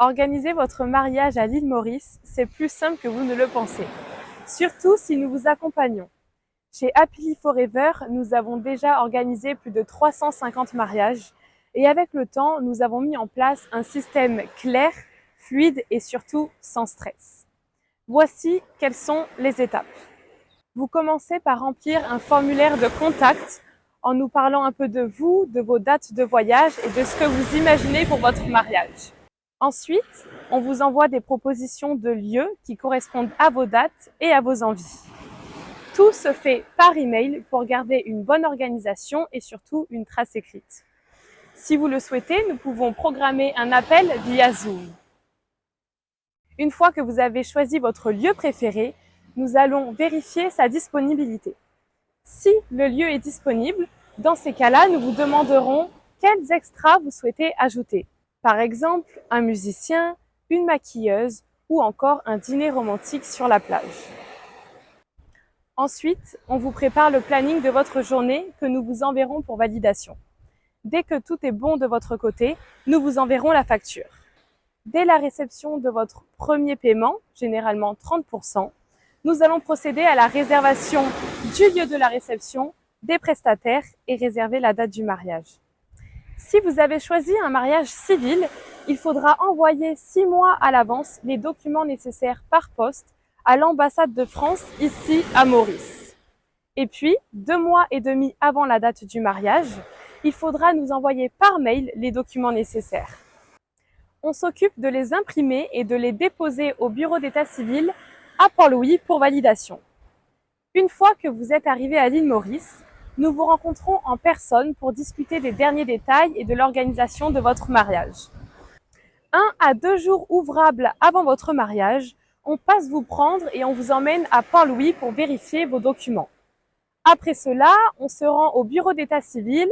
Organiser votre mariage à l'île Maurice, c'est plus simple que vous ne le pensez. Surtout si nous vous accompagnons. Chez Happily Forever, nous avons déjà organisé plus de 350 mariages et avec le temps, nous avons mis en place un système clair, fluide et surtout sans stress. Voici quelles sont les étapes. Vous commencez par remplir un formulaire de contact en nous parlant un peu de vous, de vos dates de voyage et de ce que vous imaginez pour votre mariage. Ensuite, on vous envoie des propositions de lieux qui correspondent à vos dates et à vos envies. Tout se fait par email pour garder une bonne organisation et surtout une trace écrite. Si vous le souhaitez, nous pouvons programmer un appel via Zoom. Une fois que vous avez choisi votre lieu préféré, nous allons vérifier sa disponibilité. Si le lieu est disponible, dans ces cas-là, nous vous demanderons quels extras vous souhaitez ajouter. Par exemple, un musicien, une maquilleuse ou encore un dîner romantique sur la plage. Ensuite, on vous prépare le planning de votre journée que nous vous enverrons pour validation. Dès que tout est bon de votre côté, nous vous enverrons la facture. Dès la réception de votre premier paiement, généralement 30%, nous allons procéder à la réservation du lieu de la réception, des prestataires et réserver la date du mariage. Si vous avez choisi un mariage civil, il faudra envoyer 6 mois à l'avance les documents nécessaires par poste à l'ambassade de France ici à Maurice. Et puis, 2 mois et demi avant la date du mariage, il faudra nous envoyer par mail les documents nécessaires. On s'occupe de les imprimer et de les déposer au bureau d'état civil à Port-Louis pour validation. Une fois que vous êtes arrivé à l'île Maurice, nous vous rencontrons en personne pour discuter des derniers détails et de l'organisation de votre mariage. 1 à 2 jours ouvrables avant votre mariage, on passe vous prendre et on vous emmène à Port-Louis pour vérifier vos documents. Après cela, on se rend au bureau d'état civil,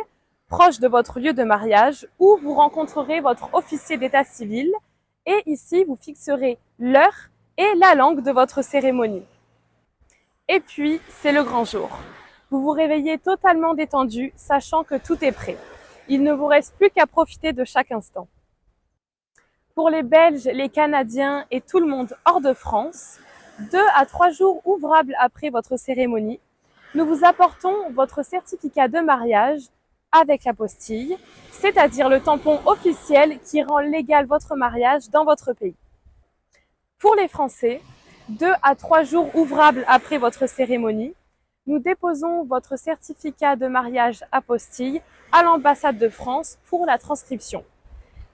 proche de votre lieu de mariage, où vous rencontrerez votre officier d'état civil et ici vous fixerez l'heure et la langue de votre cérémonie. Et puis, c'est le grand jour. Vous vous réveillez totalement détendu, sachant que tout est prêt. Il ne vous reste plus qu'à profiter de chaque instant. Pour les Belges, les Canadiens et tout le monde hors de France, 2 à 3 jours ouvrables après votre cérémonie, nous vous apportons votre certificat de mariage avec l'apostille, c'est-à-dire le tampon officiel qui rend légal votre mariage dans votre pays. Pour les Français, 2 à 3 jours ouvrables après votre cérémonie, nous déposons votre certificat de mariage apostille à l'ambassade de France pour la transcription.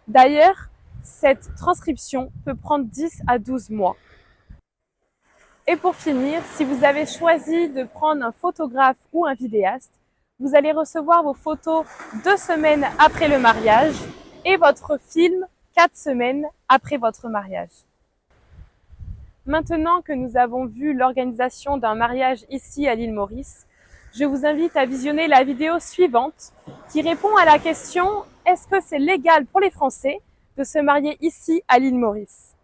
D'ailleurs, cette transcription peut prendre 10 à 12 mois. Et pour finir, si vous avez choisi de prendre un photographe ou un vidéaste, vous allez recevoir vos photos 2 semaines après le mariage et votre film 4 semaines après votre mariage. Maintenant que nous avons vu l'organisation d'un mariage ici à l'île Maurice, je vous invite à visionner la vidéo suivante qui répond à la question « Est-ce que c'est légal pour les Français de se marier ici à l'île Maurice ?»